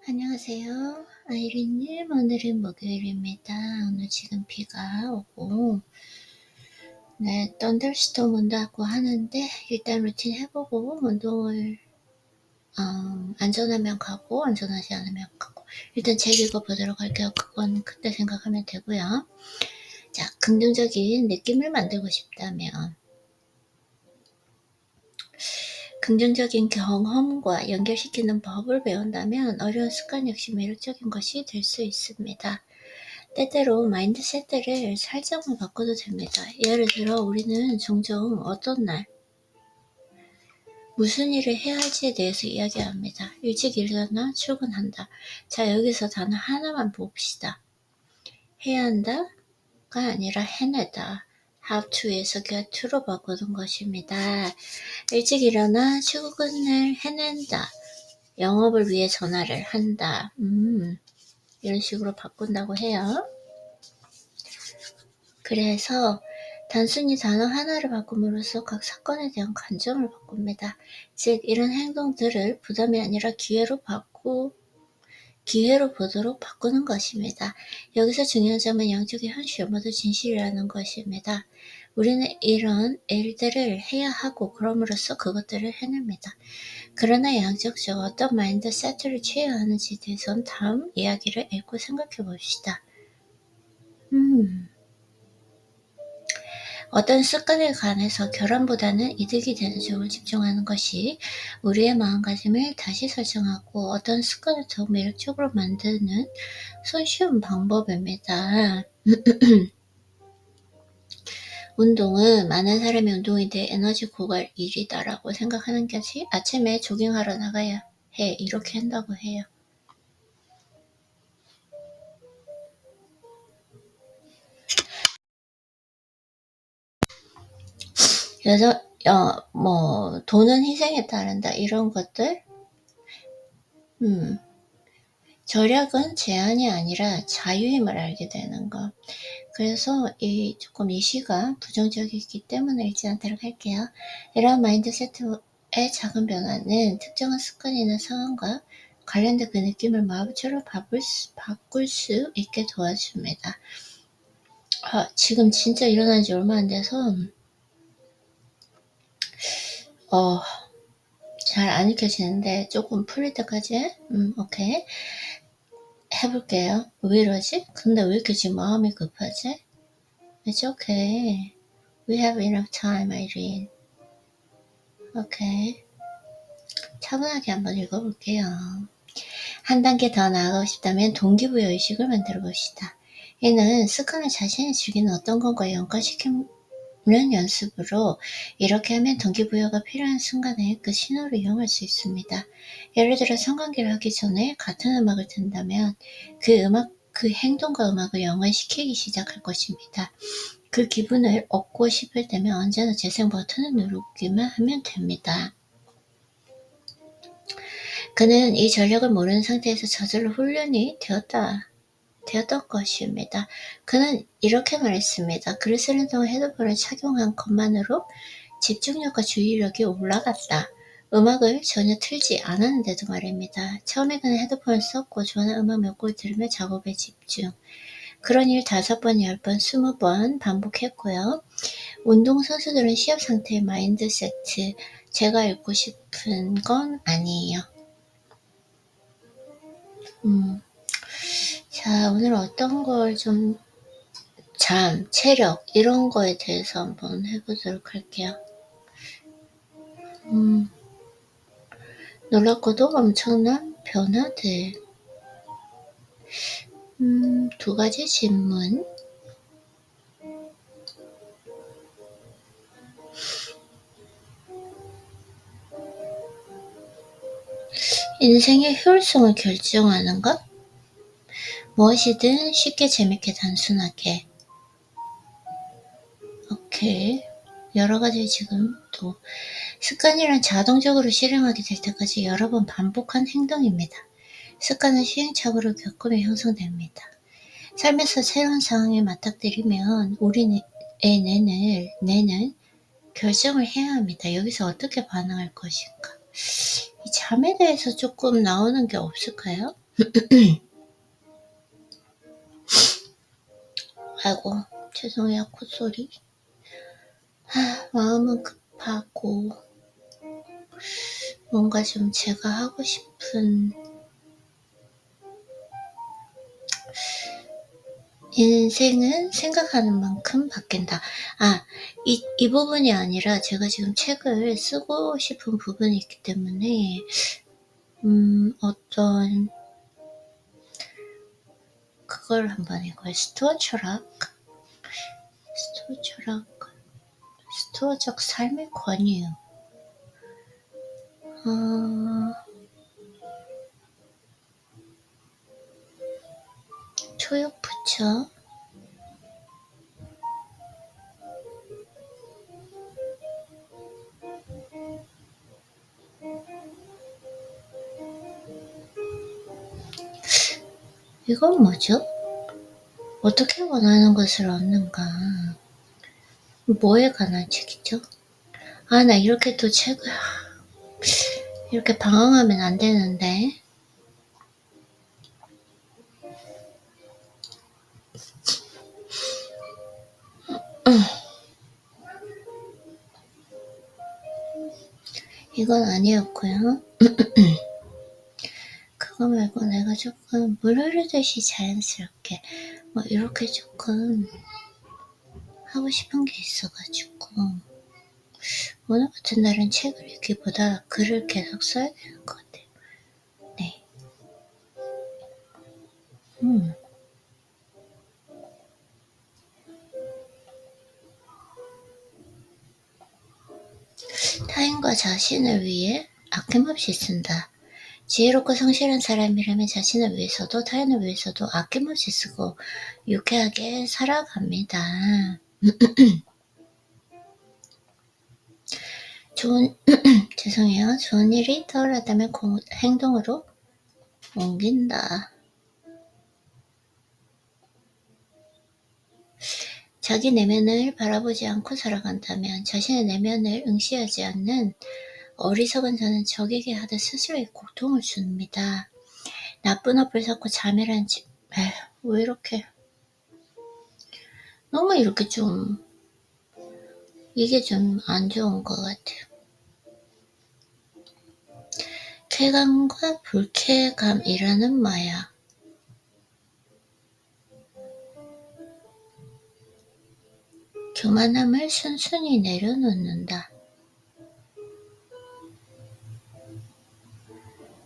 안녕하세요. 아이린님, 오늘은 목요일입니다. 오늘 지금 비가 오고, 네, 썬더스톰 온다고 하는데, 일단 루틴 해보고, 운동을, 안전하면 가고, 안전하지 않으면 가고, 일단 책 읽어보도록 할게요. 그건 그때 생각하면 되고요. 자, 긍정적인 느낌을 만들고 싶다면, 긍정적인 경험과 연결시키는 법을 배운다면, 어려운 습관 역시 매력적인 것이 될 수 있습니다. 때때로 마인드셋을 살짝만 바꿔도 됩니다. 예를 들어 우리는 종종 어떤 날 무슨 일을 해야 할지에 대해서 이야기합니다. 일찍 일어나 출근한다. 자, 여기서 단어 하나만 봅시다. 해야 한다가 아니라 해내다. have to에서 get to로 바꾸는 것입니다. 일찍 일어나 출근을 해낸다. 영업을 위해 전화를 한다. 이런 식으로 바꾼다고 해요. 그래서 단순히 단어 하나를 바꿈으로써 각 사건에 대한 관점을 바꿉니다. 즉 이런 행동들을 부담이 아니라 기회로 보도록 바꾸는 것입니다. 여기서 중요한 점은 양쪽의 현실 모두 진실이라는 것입니다. 우리는 이런 일들을 해야 하고 그럼으로써 그것들을 해냅니다. 그러나 양적으로 어떤 마인드세트를 취해야 하는지에 대해서는 다음 이야기를 읽고 생각해 봅시다. 어떤 습관에 관해서 결함보다는 이득이 되는 쪽을 집중하는 것이 우리의 마음가짐을 다시 설정하고 어떤 습관을 더 매력적으로 만드는 손쉬운 방법입니다. 운동은 많은 사람이 운동에 대해 에너지 고갈 일이다라고 생각하는 것이 아침에 조깅하러 나가야 해 이렇게 한다고 해요. 그래서 돈은 희생에 따른다 이런 것들 절약은 제한이 아니라 자유임을 알게 되는 것. 그래서 조금 이 시가 부정적이기 때문에 읽지 않도록 할게요. 이러한 마인드세트의 작은 변화는 특정한 습관이나 상황과 관련된 그 느낌을 마음처럼 바꿀 수 있게 도와줍니다. 지금 진짜 일어난 지 얼마 안 돼서 잘 안 익혀지는데 조금 풀릴 때까지 오케이 해볼게요. 왜 이러지? 근데 왜 이렇게 지금 마음이 급하지? It's okay. We have enough time, Irene. 오케이. 차분하게 한번 읽어볼게요. 한 단계 더 나아가고 싶다면 동기부여 의식을 만들어 봅시다. 이는 습관을 자신이 즐기는 어떤 것과 연관시키는 연습으로 이렇게 하면 동기부여가 필요한 순간에 그 신호를 이용할 수 있습니다. 예를 들어 성관계를 하기 전에 같은 음악을 듣는다면 그 행동과 음악을 연관시키기 시작할 것입니다. 그 기분을 얻고 싶을 때면 언제나 재생 버튼을 누르기만 하면 됩니다. 그는 이 전략을 모르는 상태에서 저절로 훈련이 되었던 것입니다. 그는 이렇게 말했습니다. 글을 쓰는 동안 헤드폰을 착용한 것만으로 집중력과 주의력이 올라갔다. 음악을 전혀 틀지 않았는데도 말입니다. 처음에 그는 헤드폰을 썼고 좋아하는 음악 몇 곡을 들으며 작업에 집중. 그런 일 5번, 10번, 20번 반복했고요. 운동선수들은 시합 상태의 마인드세트, 제가 읽고 싶은 건 아니에요. 자, 오늘 어떤 걸 좀 체력 이런 거에 대해서 한번 해보도록 할게요. 놀랍고도 엄청난 변화들. 2가지 질문. 인생의 효율성을 결정하는 것? 무엇이든 쉽게 재밌게 단순하게. 오케이. 여러 가지 지금 또 습관이란 자동적으로 실행하게 될 때까지 여러 번 반복한 행동입니다. 습관은 시행착오를 겪으며 형성됩니다. 삶에서 새로운 상황에 맞닥뜨리면 우리 뇌는 결정을 해야 합니다. 여기서 어떻게 반응할 것인가. 이 잠에 대해서 조금 나오는 게 없을까요? 아이고, 죄송해요, 콧소리. 마음은 급하고, 뭔가 좀 제가 하고 싶은, 인생은 생각하는 만큼 바뀐다. 이 부분이 아니라 제가 지금 책을 쓰고 싶은 부분이 있기 때문에, 어떤, 그걸 한번 읽어요. 스토어 철학, 스토어적 삶의 권유. 초역 부처. 이건 뭐죠? 어떻게 원하는 것을 얻는가? 뭐에 관한 책이죠? 나 이렇게 또 책을, 이렇게 방황하면 안 되는데. 이건 아니었고요. 그거 말고 내가 조금 물 흐르듯이 자연스럽게 뭐 이렇게 조금 하고 싶은 게 있어가지고 오늘 같은 날은 책을 읽기보다 글을 계속 써야 되는 것 같아요. 네. 타인과 자신을 위해 아낌없이 쓴다. 지혜롭고 성실한 사람이라면 자신을 위해서도 타인을 위해서도 아낌없이 쓰고 유쾌하게 살아갑니다. 죄송해요. 좋은 일이 떠올랐다면 행동으로 옮긴다. 자기 내면을 바라보지 않고 살아간다면 자신의 내면을 응시하지 않는 어리석은 자는 적에게 하듯 스스로에게 고통을 줍니다. 나쁜 어플 섞고 자멸한 집. 왜 이렇게 너무 이렇게 좀 이게 좀 안 좋은 것 같아요. 쾌감과 불쾌감이라는 마약. 교만함을 순순히 내려놓는다.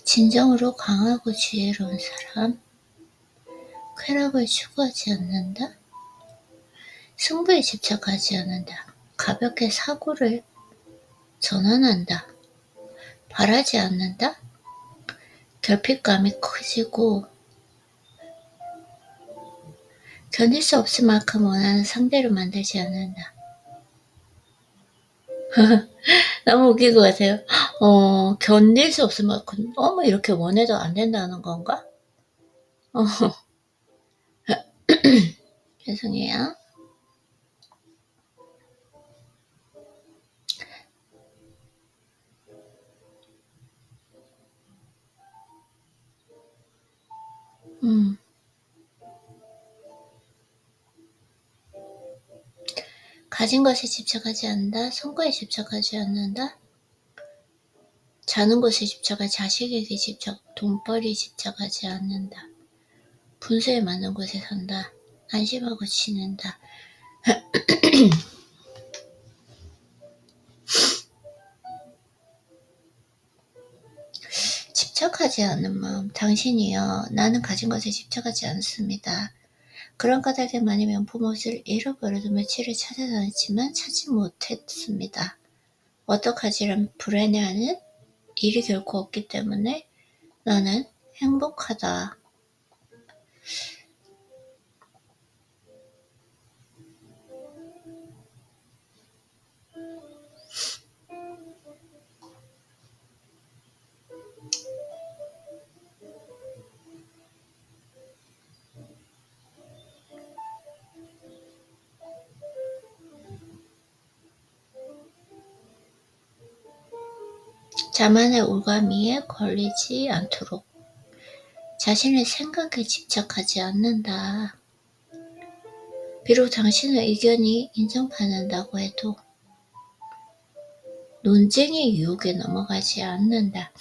진정으로 강하고 지혜로운 사람. 쾌락을 추구하지 않는다. 승부에 집착하지 않는다. 가볍게 사고를 전환한다. 바라지 않는다. 결핍감이 커지고 견딜 수 없을 만큼 원하는 상대를 만들지 않는다. 너무 웃긴 것 같아요. 견딜 수 없을 만큼 너무 이렇게 원해도 안 된다는 건가? 죄송해요. 가진 것에 집착하지 않는다. 성과에 집착하지 않는다. 자는 곳에 집착하지 자식에게 집착, 돈벌이에 집착하지 않는다. 분수에 맞는 곳에 산다. 안심하고 지낸다. 집착하지 않는 마음. 당신이요. 나는 가진 것에 집착하지 않습니다. 그런 까닭에 많이 명품옷을 잃어버려도 며칠을 찾아다녔지만 찾지 못했습니다. 어떡하지란 불안해하는 일이 결코 없기 때문에 나는 행복하다. 자만의 올가미에 걸리지 않도록 자신의 생각에 집착하지 않는다. 비록 당신의 의견이 인정받는다고 해도 논쟁의 유혹에 넘어가지 않는다.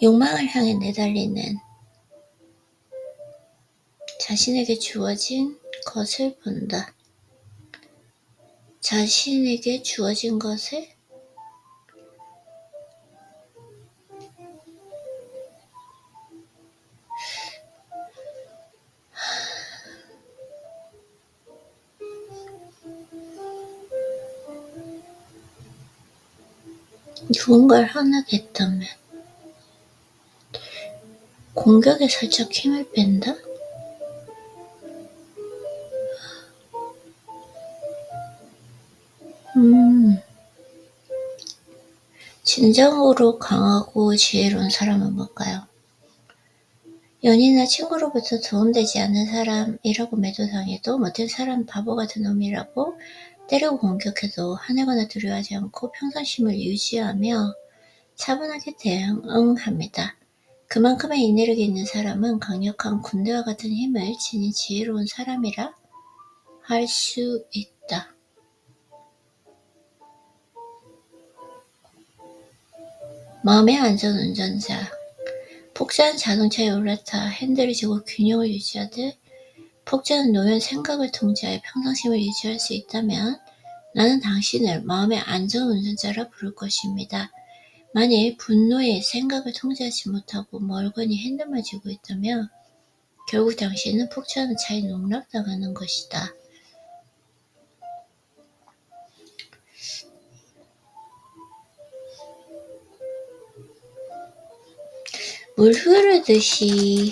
욕망을 향해 내달리는 자신에게 주어진 것을 본다. 자신에게 주어진 것을 누군가를 화나겠다면 공격에 살짝 힘을 뺀다? 진정으로 강하고 지혜로운 사람은 뭘까요? 연인이나 친구로부터 도움되지 않는 사람이라고 매도당해도 못된 사람 바보 같은 놈이라고 때리고 공격해도 화내거나 두려워하지 않고 평상심을 유지하며 차분하게 대응합니다. 그만큼의 인내력이 있는 사람은 강력한 군대와 같은 힘을 지닌 지혜로운 사람이라 할 수 있다. 마음의 안전운전자. 폭주한 자동차에 올라타 핸들을 쥐고 균형을 유지하듯 폭주한 노연 생각을 통제하여 평상심을 유지할 수 있다면 나는 당신을 마음의 안전운전자라 부를 것입니다. 만일 분노의 생각을 통제하지 못하고 멀거니 핸들만 쥐고 있다면 결국 당신은 폭주하는 차에 농락당하는 것이다. 물 흐르듯이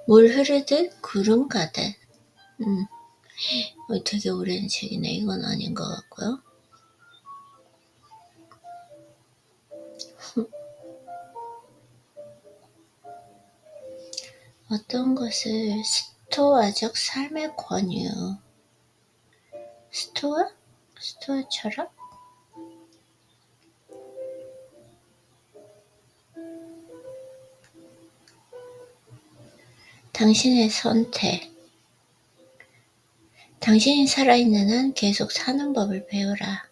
물 흐르듯 구름 가듯. 되게 오래된 책이네. 이건 아닌 것 같고요. 어떤 것을 스토아적 삶의 권유. 스토아 철학? 당신의 선택. 당신이 살아있는 한 계속 사는 법을 배우라.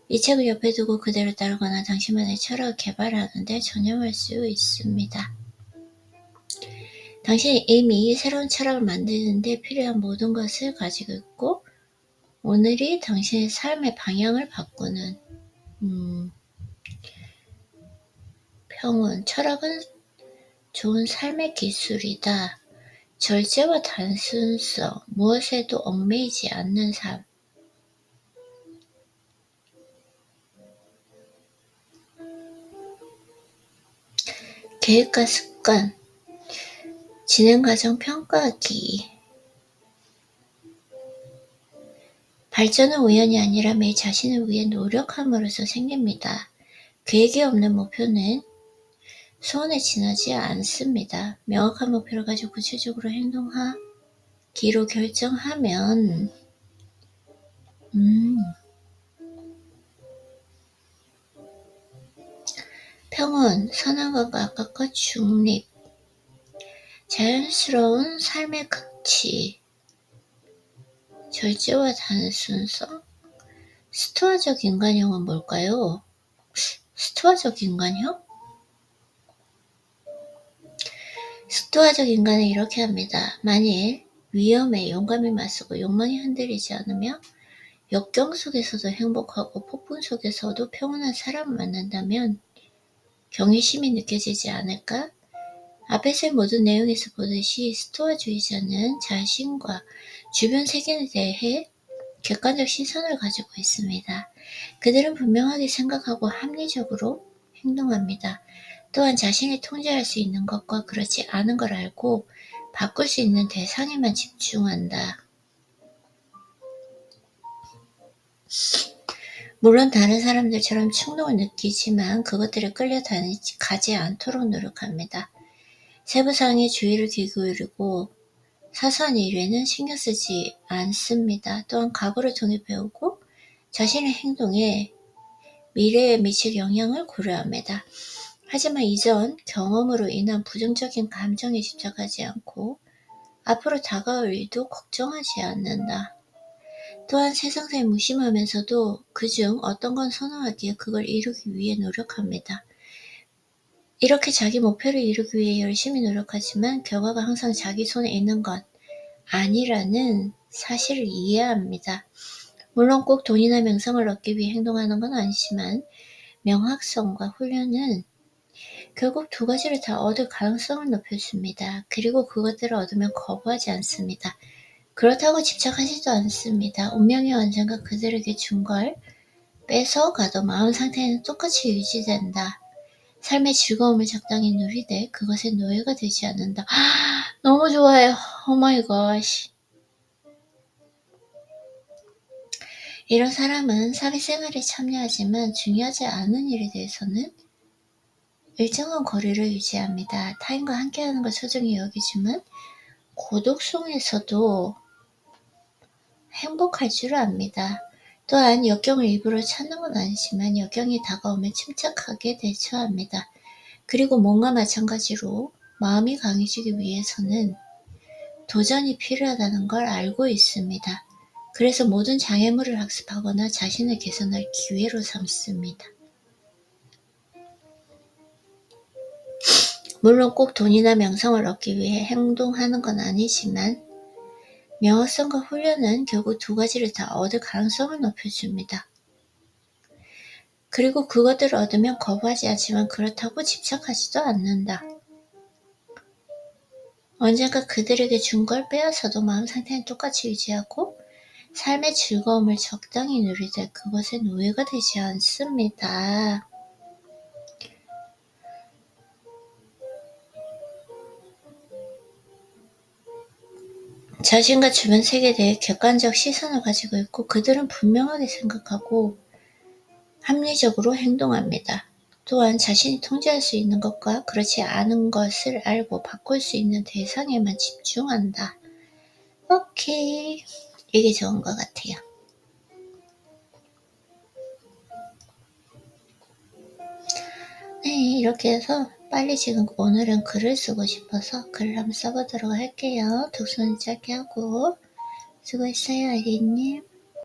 이 책을 옆에 두고 그대로 따르거나 당신만의 철학을 개발하는 데 전념할 수 있습니다. 당신이 이미 새로운 철학을 만드는 데 필요한 모든 것을 가지고 있고 오늘이 당신의 삶의 방향을 바꾸는 평온. 철학은 좋은 삶의 기술이다. 절제와 단순성, 무엇에도 얽매이지 않는 삶. 계획과 습관, 진행 과정 평가하기. 발전은 우연이 아니라 매일 자신을 위해 노력함으로써 생깁니다. 계획이 없는 목표는 소원에 지나지 않습니다. 명확한 목표를 가지고 구체적으로 행동하기로 결정하면 평온, 선한 감각과 중립, 자연스러운 삶의 극치, 절제와 단순성. 스토아적 인간형은 뭘까요? 스토아적 인간형? 스토아적 인간은 이렇게 합니다. 만일 위험에 용감히 맞서고 욕망이 흔들리지 않으며 역경 속에서도 행복하고 폭풍 속에서도 평온한 사람을 만난다면 경외심이 느껴지지 않을까? 앞에서의 모든 내용에서 보듯이 스토아주의자는 자신과 주변 세계에 대해 객관적 시선을 가지고 있습니다. 그들은 분명하게 생각하고 합리적으로 행동합니다. 또한 자신이 통제할 수 있는 것과 그렇지 않은 걸 알고 바꿀 수 있는 대상에만 집중한다. 물론 다른 사람들처럼 충동을 느끼지만 그것들에 끌려가지 않도록 노력합니다. 세부사항에 주의를 기울이고 사소한 일에는 신경 쓰지 않습니다. 또한 과거를 통해 배우고 자신의 행동에 미래에 미칠 영향을 고려합니다. 하지만 이전 경험으로 인한 부정적인 감정에 집착하지 않고 앞으로 다가올 일도 걱정하지 않는다. 또한 세상사에 무심하면서도 그중 어떤 건 선호하기에 그걸 이루기 위해 노력합니다. 이렇게 자기 목표를 이루기 위해 열심히 노력하지만 결과가 항상 자기 손에 있는 것 아니라는 사실을 이해합니다. 물론 꼭 돈이나 명성을 얻기 위해 행동하는 건 아니지만 명확성과 훈련은 결국 두 가지를 다 얻을 가능성을 높여줍니다. 그리고 그것들을 얻으면 거부하지 않습니다. 그렇다고 집착하지도 않습니다. 운명이 언젠가 그들에게 준 걸 뺏어가도 마음 상태는 똑같이 유지된다. 삶의 즐거움을 적당히 누리되 그것의 노예가 되지 않는다. 너무 좋아요. 오마이갓. 이런 사람은 사회생활에 참여하지만 중요하지 않은 일에 대해서는 일정한 거리를 유지합니다. 타인과 함께하는 걸 소중히 여기지만 고독 속에서도 행복할 줄 압니다. 또한 역경을 일부러 찾는 건 아니지만 역경이 다가오면 침착하게 대처합니다. 그리고 몸과 마찬가지로 마음이 강해지기 위해서는 도전이 필요하다는 걸 알고 있습니다. 그래서 모든 장애물을 학습하거나 자신을 개선할 기회로 삼습니다. 물론 꼭 돈이나 명성을 얻기 위해 행동하는 건 아니지만 명확성과 훈련은 결국 두 가지를 다 얻을 가능성을 높여줍니다. 그리고 그것들을 얻으면 거부하지 않지만 그렇다고 집착하지도 않는다. 언젠가 그들에게 준 걸 빼앗아도 마음 상태는 똑같이 유지하고 삶의 즐거움을 적당히 누리되 그것의 노예가 되지 않습니다. 자신과 주변 세계에 대해 객관적 시선을 가지고 있고 그들은 분명하게 생각하고 합리적으로 행동합니다. 또한 자신이 통제할 수 있는 것과 그렇지 않은 것을 알고 바꿀 수 있는 대상에만 집중한다. 오케이. 이게 좋은 것 같아요. 네, 이렇게 해서 빨리 지금 오늘은 글을 쓰고 싶어서 글을 한번 써보도록 할게요. 독서는 짧게 하고. 수고했어요, 아이리님.